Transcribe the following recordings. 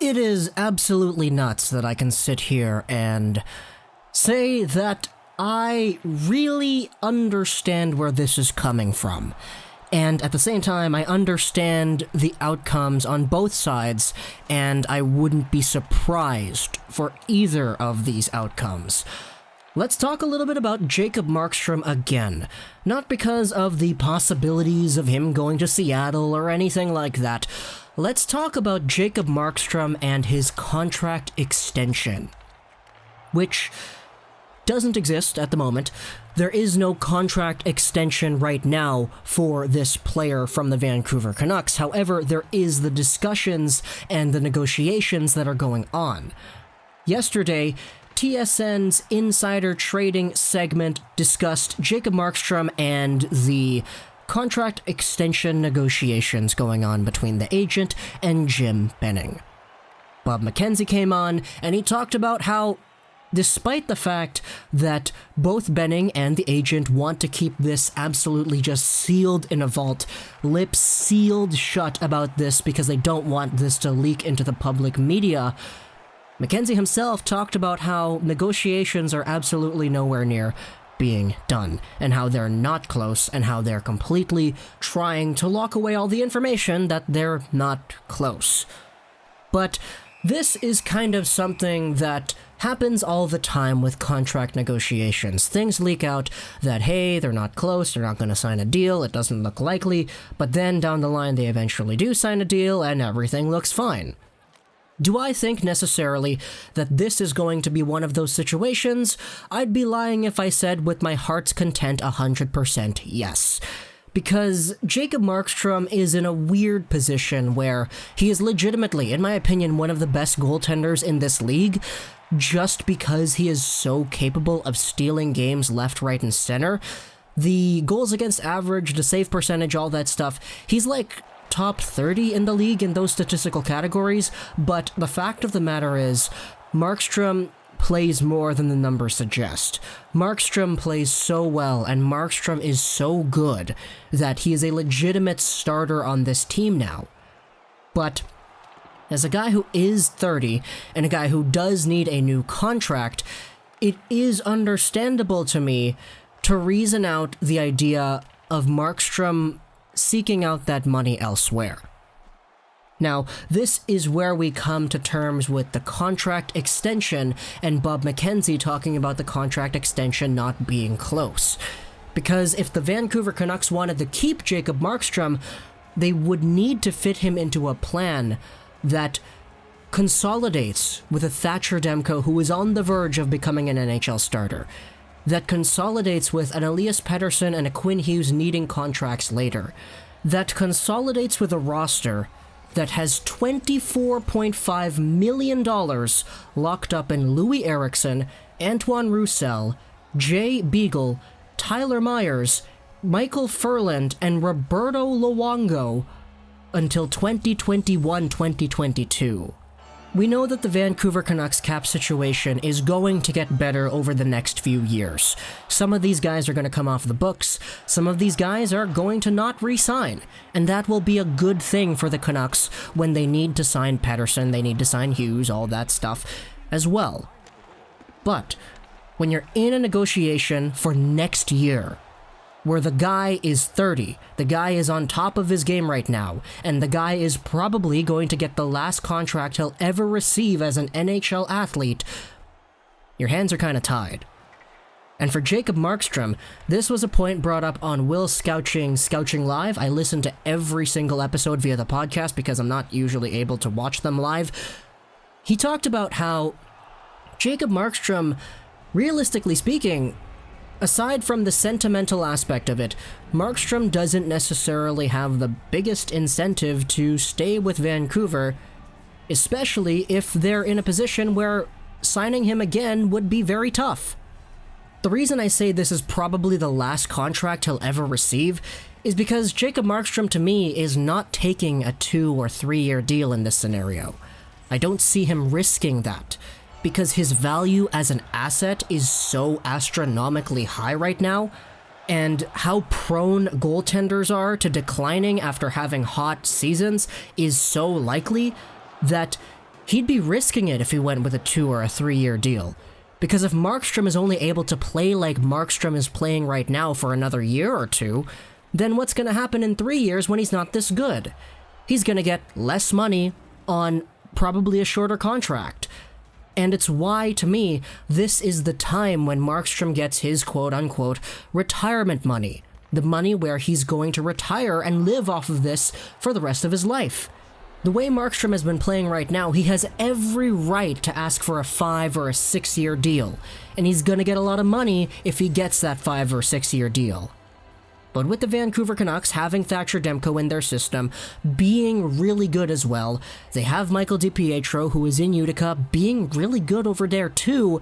It is absolutely nuts that I can sit here and say that I really understand where this is coming from. And at the same time, I understand the outcomes on both sides, and I wouldn't be surprised for either of these outcomes. Let's talk a little bit about Jacob Markstrom again. Not because of the possibilities of him going to Seattle or anything like that. Let's talk about Jacob Markstrom and his contract extension, which doesn't exist at the moment. There is no contract extension right now for this player from the Vancouver Canucks. However, there is the discussions and the negotiations that are going on. Yesterday, TSN's Insider Trading segment discussed Jacob Markstrom and the contract extension negotiations going on between the agent and Jim Benning. Bob McKenzie came on, and he talked about how, despite the fact that both Benning and the agent want to keep this absolutely just sealed in a vault, lips sealed shut about this because they don't want this to leak into the public media, McKenzie himself talked about how negotiations are absolutely nowhere near being done, and how they're not close, and how they're completely trying to lock away all the information that they're not close. But this is kind of something that happens all the time with contract negotiations. Things leak out that, hey, they're not close, they're not going to sign a deal, it doesn't look likely, but then down the line they eventually do sign a deal and everything looks fine. Do I think necessarily that this is going to be one of those situations? I'd be lying if I said with my heart's content 100% yes. Because Jacob Markstrom is in a weird position where he is legitimately, in my opinion, one of the best goaltenders in this league, just because he is so capable of stealing games left, right, and center. The goals against average, the save percentage, all that stuff, he's like top 30 in the league in those statistical categories, but the fact of the matter is, Markstrom plays more than the numbers suggest. Markstrom plays so well, and Markstrom is so good that he is a legitimate starter on this team now. But as a guy who is 30, and a guy who does need a new contract, it is understandable to me to reason out the idea of Markstrom seeking out that money elsewhere. Now, this is where we come to terms with the contract extension and Bob McKenzie talking about the contract extension not being close. Because if the Vancouver Canucks wanted to keep Jacob Markstrom, they would need to fit him into a plan that consolidates with a Thatcher Demko who is on the verge of becoming an NHL starter, that consolidates with an Elias Pettersson and a Quinn Hughes needing contracts later, that consolidates with a roster that has $24.5 million locked up in Louis Eriksson, Antoine Roussel, Jay Beagle, Tyler Myers, Michael Furland, and Roberto Luongo until 2021-2022. We know that the Vancouver Canucks cap situation is going to get better over the next few years. Some of these guys are going to come off the books, some of these guys are going to not re-sign, and that will be a good thing for the Canucks when they need to sign Pettersson, they need to sign Hughes, all that stuff as well. But when you're in a negotiation for next year, where the guy is 30, the guy is on top of his game right now, and the guy is probably going to get the last contract he'll ever receive as an NHL athlete, your hands are kind of tied. And for Jacob Markstrom, this was a point brought up on Will Scouching Live. I listened to every single episode via the podcast because I'm not usually able to watch them live. He talked about how Jacob Markstrom, realistically speaking, aside from the sentimental aspect of it, Markstrom doesn't necessarily have the biggest incentive to stay with Vancouver, especially if they're in a position where signing him again would be very tough. The reason I say this is probably the last contract he'll ever receive is because Jacob Markstrom, to me, is not taking a 2 or 3 year deal in this scenario. I don't see him risking that, because his value as an asset is so astronomically high right now, and how prone goaltenders are to declining after having hot seasons is so likely that he'd be risking it if he went with a 2 or a 3-year deal. Because if Markstrom is only able to play like Markstrom is playing right now for another year or two, then what's going to happen in 3 years when he's not this good? He's going to get less money on probably a shorter contract. And it's why, to me, this is the time when Markstrom gets his quote-unquote retirement money. The money where he's going to retire and live off of this for the rest of his life. The way Markstrom has been playing right now, he has every right to ask for a 5 or a 6-year deal. And he's going to get a lot of money if he gets that 5 or 6-year deal. But with the Vancouver Canucks having Thatcher Demko in their system, being really good as well, they have Michael DiPietro, who is in Utica, being really good over there too.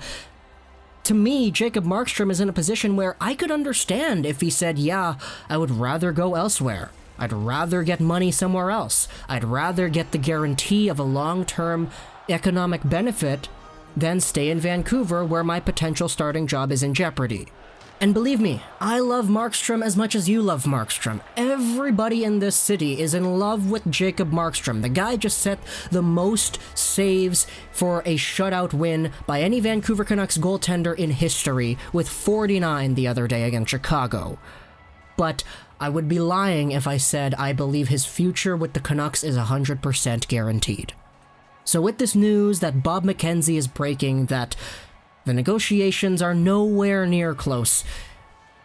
To me, Jacob Markstrom is in a position where I could understand if he said, yeah, I would rather go elsewhere. I'd rather get money somewhere else. I'd rather get the guarantee of a long-term economic benefit than stay in Vancouver where my potential starting job is in jeopardy. And believe me, I love Markstrom as much as you love Markstrom. Everybody in this city is in love with Jacob Markstrom. The guy just set the most saves for a shutout win by any Vancouver Canucks goaltender in history, with 49 the other day against Chicago. But I would be lying if I said I believe his future with the Canucks is 100% guaranteed. So with this news that Bob McKenzie is breaking, that the negotiations are nowhere near close,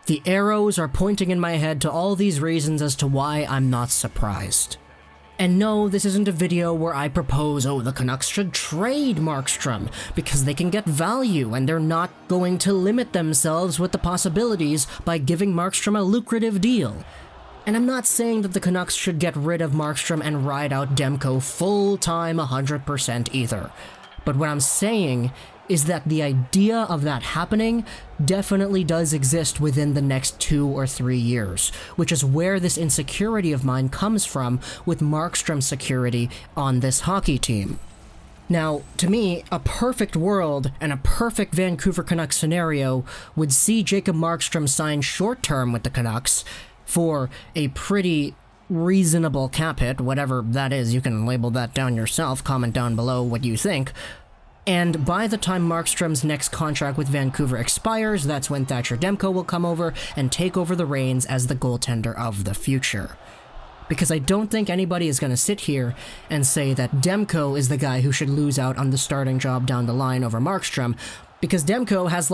the arrows are pointing in my head to all these reasons as to why I'm not surprised. And no, this isn't a video where I propose, oh, the Canucks should trade Markstrom, because they can get value and they're not going to limit themselves with the possibilities by giving Markstrom a lucrative deal. And I'm not saying that the Canucks should get rid of Markstrom and ride out Demko full-time 100% either. But what I'm saying is that the idea of that happening definitely does exist within the next 2 or 3 years, which is where this insecurity of mine comes from with Markstrom's security on this hockey team. Now, to me, a perfect world and a perfect Vancouver Canucks scenario would see Jacob Markstrom sign short-term with the Canucks for a pretty reasonable cap hit, whatever that is. You can label that down yourself, comment down below what you think. And by the time Markstrom's next contract with Vancouver expires, that's when Thatcher Demko will come over and take over the reins as the goaltender of the future. Because I don't think anybody is going to sit here and say that Demko is the guy who should lose out on the starting job down the line over Markstrom, because Demko has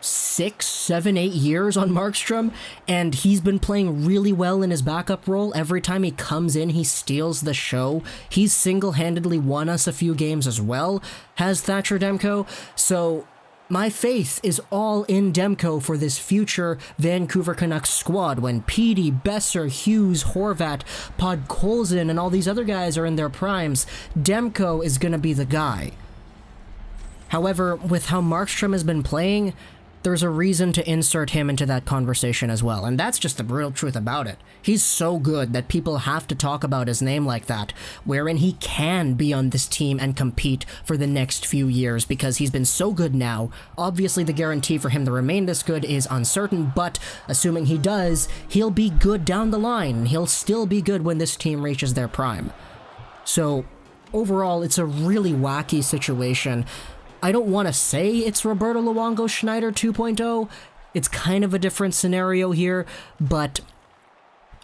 6, 7, 8 years on Markstrom, and he's been playing really well in his backup role. Every time he comes in, he steals the show. He's single-handedly won us a few games as well, has Thatcher Demko. So my faith is all in Demko for this future Vancouver Canucks squad when Petey, Besser, Hughes, Horvat, Podkolzin, and all these other guys are in their primes. Demko is going to be the guy. However, with how Markstrom has been playing, there's a reason to insert him into that conversation as well, and that's just the real truth about it. He's so good that people have to talk about his name like that, wherein he can be on this team and compete for the next few years because he's been so good now. Obviously, the guarantee for him to remain this good is uncertain, but assuming he does, he'll be good down the line, and he'll still be good when this team reaches their prime. So, overall, it's a really wacky situation. I don't want to say it's Roberto Luongo-Schneider 2.0. It's kind of a different scenario here, but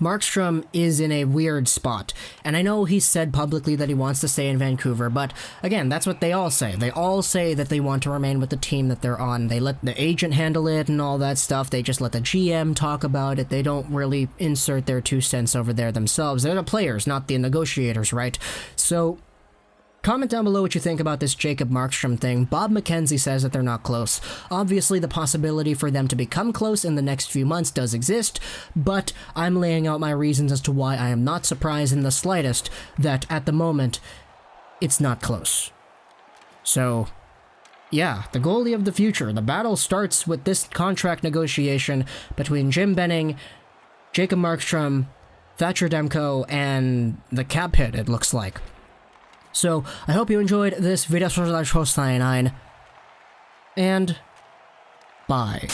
Markstrom is in a weird spot. And I know he's said publicly that he wants to stay in Vancouver, but again, that's what they all say. They all say that they want to remain with the team that they're on. They let the agent handle it and all that stuff. They just let the GM talk about it. They don't really insert their 2 cents over there themselves. They're the players, not the negotiators, right? So comment down below what you think about this Jacob Markstrom thing. Bob McKenzie says that they're not close. Obviously, the possibility for them to become close in the next few months does exist, but I'm laying out my reasons as to why I am not surprised in the slightest that, at the moment, it's not close. So, yeah, the goalie of the future. The battle starts with this contract negotiation between Jim Benning, Jacob Markstrom, Thatcher Demko, and the cap hit, it looks like. So, I hope you enjoyed this video, and bye.